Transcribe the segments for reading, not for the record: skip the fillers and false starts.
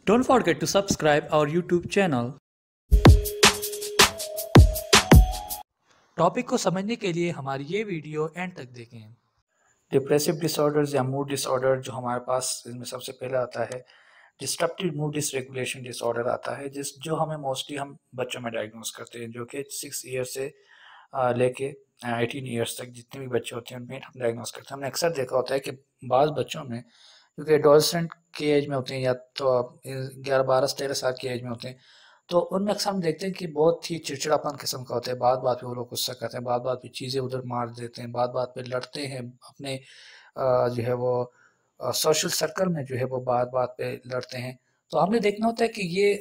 Don't forget to subscribe our YouTube channel. Topic को समझने के लिए हमारी ये वीडियो एंड तक देखें। डिप्रेसिव डिसऑर्डर्स या मूड डिसऑर्डर जो हमारे पास इसमें सबसे पहले आता है डिस्ट्रप्टिव मूड डिसरेगुलेशन डिसऑर्डर आता है, जो हमें मोस्टली हम बच्चों में डायग्नोस करते हैं, जो कि 6 ईयर से लेके 18 ईयर्स तक जितने भी बच्चे होते हैं उनमें हम डायग्नोस करते हैं। हमने अक्सर देखा होता है कि बाज़ बच्चों में, क्योंकि एडोलसेंट के एज में होते हैं या तो 11, 12, 13 साल की एज में होते हैं, तो उनमें अक्सर हम देखते हैं कि बहुत ही चिड़चिड़ापन किस्म का होता है। बात बात पे वो लोग गुस्सा करते हैं, बात बात पे चीज़ें उधर मार देते हैं, बात बात पे लड़ते हैं, अपने जो है वो सोशल सर्कल में जो है वो बात बात पे लड़ते हैं। तो हमने देखना होता है कि ये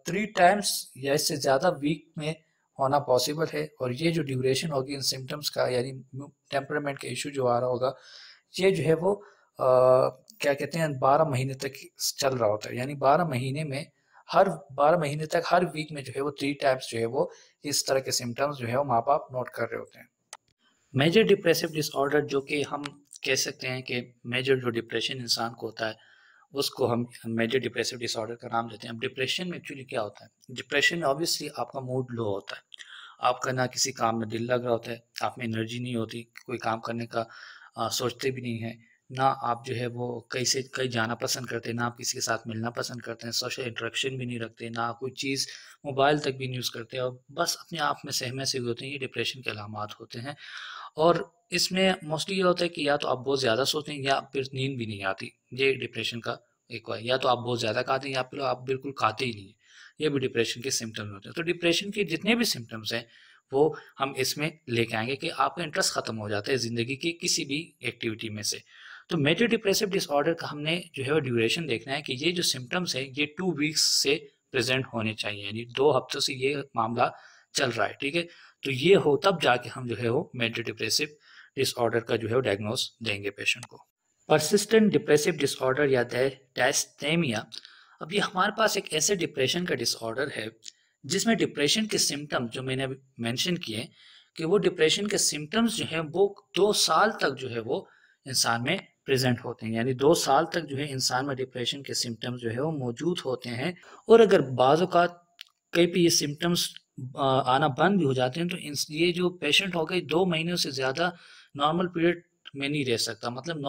3 टाइम्स या इससे ज़्यादा वीक में होना पॉसिबल है, और ये जो ड्यूरेशन होगी इन सिम्टम्स का, यानी टेम्परामेंट का इशू जो आ रहा होगा, ये जो है वो क्या कहते हैं 12 महीने तक चल रहा होता है। यानी 12 महीने में हर 12 महीने तक हर वीक में जो है वो 3 टाइम्स जो है वो इस तरह के सिम्टम्स जो है वो माँ बाप नोट कर रहे होते हैं। मेजर डिप्रेसिव डिसऑर्डर, जो कि हम कह सकते हैं कि मेजर जो डिप्रेशन इंसान को होता है उसको हम मेजर डिप्रेसिव डिसऑर्डर का नाम देते हैं। अब डिप्रेशन में एक्चुअली क्या होता है? डिप्रेशन में ऑब्वियसली आपका मूड लो होता है, आपका ना किसी काम में दिल लग रहा होता है, आप में एनर्जी नहीं होती, कोई काम करने का सोचते भी नहीं है, ना आप जो है वो कहीं जाना पसंद करते हैं, ना आप किसी के साथ मिलना पसंद करते हैं, सोशल इंटरेक्शन भी नहीं रखते, ना कोई चीज़ मोबाइल तक भी नहीं यूज़ करते, और बस अपने आप में सहमे से हुए होते हैं। ये डिप्रेशन के अलामात होते हैं, और इसमें मोस्टली ये होता है कि या तो आप बहुत ज़्यादा सोचते हैं या फिर नींद भी नहीं आती। ये डिप्रेशन का एक है, या तो आप बहुत ज़्यादा खाते हैं या फिर आप बिल्कुल खाते ही नहीं हैं। ये भी डिप्रेशन के सिम्टम्स होते हैं। तो डिप्रेशन के जितने भी सिम्टम्स हैं वो हम इसमें लेके आएंगे कि आपका इंटरेस्ट खत्म हो जाता है ज़िंदगी की किसी भी एक्टिविटी में से। तो मेजर डिप्रेसिव डिसऑर्डर का हमने जो है वो ड्यूरेशन देखना है कि ये जो सिम्टम्स हैं ये 2 वीक्स से प्रेजेंट होने चाहिए, यानी 2 हफ्तों से ये मामला चल रहा है, ठीक है। तो ये हो तब जाके हम जो है वो मेजर डिप्रेसिव डिसऑर्डर का जो है वो डायग्नोस देंगे पेशेंट को। परसिस्टेंट डिप्रेसिव डिसऑर्डर या डायस्थेमिया, अब ये हमारे पास एक ऐसे डिप्रेशन का डिसऑर्डर है जिसमें डिप्रेशन के सिम्टम्स जो मैंने अभी मेंशन किए कि वो डिप्रेशन के सिम्टम्स जो हैं वो 2 साल तक जो है वो इंसान में प्रेजेंट होते हैं। यानी 2 साल तक जो है इंसान में डिप्रेशन के सिम्टम्स जो है वो मौजूद होते हैं, और अगर बाज़ औक़ात कहीं पे ये सिम्टम्स आना बंद भी हो जाते हैं तो ये जो पेशेंट हो गए 2 महीनों से ज़्यादा नॉर्मल पीरियड में नहीं रह सकता। मतलब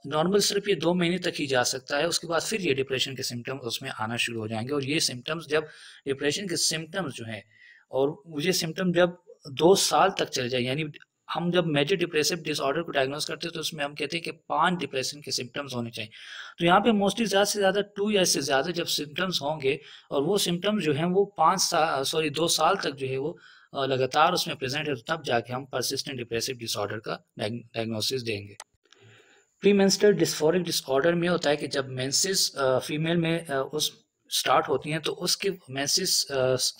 नॉर्मल सिर्फ ये 2 महीने तक ही जा सकता है, उसके बाद फिर ये डिप्रेशन के सिम्टम्स उसमें आना शुरू हो जाएंगे। और ये सिम्टम्स जब डिप्रेशन के सिम्टम्स जो हैं, और ये सिम्टम जब 2 साल तक चल जाए, यानी हम जब मेजर डिप्रेसिव डिसऑर्डर को डायग्नोस करते हैं तो उसमें हम कहते हैं कि 5 डिप्रेशन के सिम्टम्स होने चाहिए। तो यहाँ पे मोस्टली ज़्यादा से ज़्यादा 2 या इससे ज़्यादा जब सिम्टम्स होंगे, और वो सिम्टम्स जो हैं वो 2 साल तक जो है वो लगातार उसमें प्रेजेंट है, तब जाके हम परसिस्टेंट डिप्रेसिव डिसऑर्डर का डायग्नोसिस देंगे। प्री मेंस्ट्रुअल डिस्फोरिक डिसऑर्डर में होता है कि जब मेंसेस फीमेल में उस स्टार्ट होती हैं तो उसके मेंसेस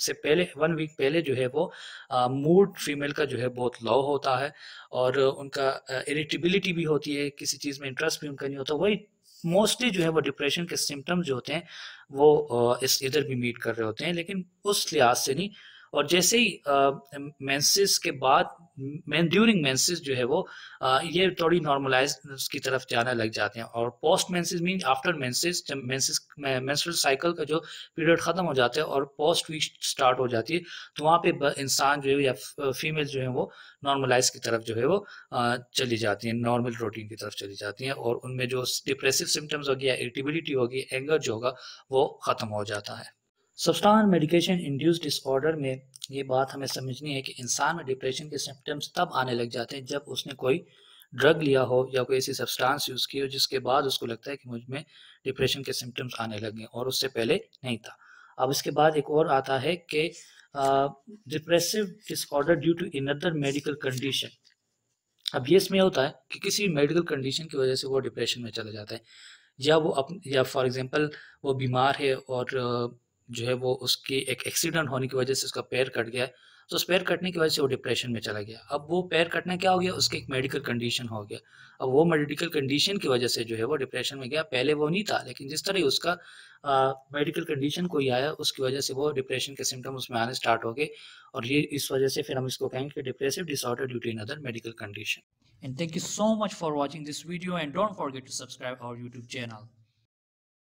से पहले 1 वीक पहले जो है वो मूड फीमेल का जो है बहुत लो होता है, और उनका इरिटेबिलिटी भी होती है, किसी चीज़ में इंटरेस्ट भी उनका नहीं होता। वही मोस्टली जो है वो डिप्रेशन के सिम्टम्स जो होते हैं वो इस इधर भी मीट कर रहे होते हैं, लेकिन उस लिहाज से नहीं। और जैसे ही मेंसेस के बाद ड्यूरिंग मेंसेस जो है वो ये थोड़ी नॉर्मलाइज की तरफ जाने लग जाते हैं, और post menses mean after menses, जब मेंस्ट्रुअल साइकिल का जो पीरियड खत्म हो जाता है और पोस्ट वीक स्टार्ट हो जाती है, तो वहाँ पे इंसान जो है या फीमेल जो है वो नॉर्मलाइज की तरफ जो है वो चली जाती हैं, नॉर्मल रूटीन की तरफ चली जाती हैं, और उनमें जो डिप्रेसिव सिम्टम्स होगी या इरिटेबिलिटी होगी, एंगर जो होगा वो ख़त्म हो जाता है। सब्सटेंस मेडिकेशन इंड्यूस्ड डिसऑर्डर में ये बात हमें समझनी है कि इंसान में डिप्रेशन के सिम्टम्स तब आने लग जाते हैं जब उसने कोई ड्रग लिया हो या कोई ऐसी सब्सटेंस यूज़ की हो जिसके बाद उसको लगता है कि मुझ में डिप्रेशन के सिम्टम्स आने लगे, और उससे पहले नहीं था। अब इसके बाद एक और आता है कि depressive disorder due to another medical condition. अब ये इसमें होता है कि किसी मेडिकल कंडीशन की वजह से वो डिप्रेशन में चला जाता है, या फॉर एग्जांपल वो बीमार है और जो है वो उसकी एक एक्सीडेंट होने की वजह से उसका पैर कट गया है, तो उस पैर कटने की वजह से वो डिप्रेशन में चला गया। अब वो पैर कटना क्या हो गया, उसकी एक मेडिकल कंडीशन हो गया। अब वो मेडिकल कंडीशन की वजह से जो है वो डिप्रेशन में गया, पहले वो नहीं था, लेकिन जिस तरह ही उसका मेडिकल कंडीशन कोई आया उसकी वजह से वो डिप्रेशन के सिम्टम उसमें आने स्टार्ट हो गए, और ये इस वजह से फिर हम इसको कहेंगे कि depressive disorder due to another medical condition. And thank you so much for watching this video, and don't forget to subscribe our YouTube channel.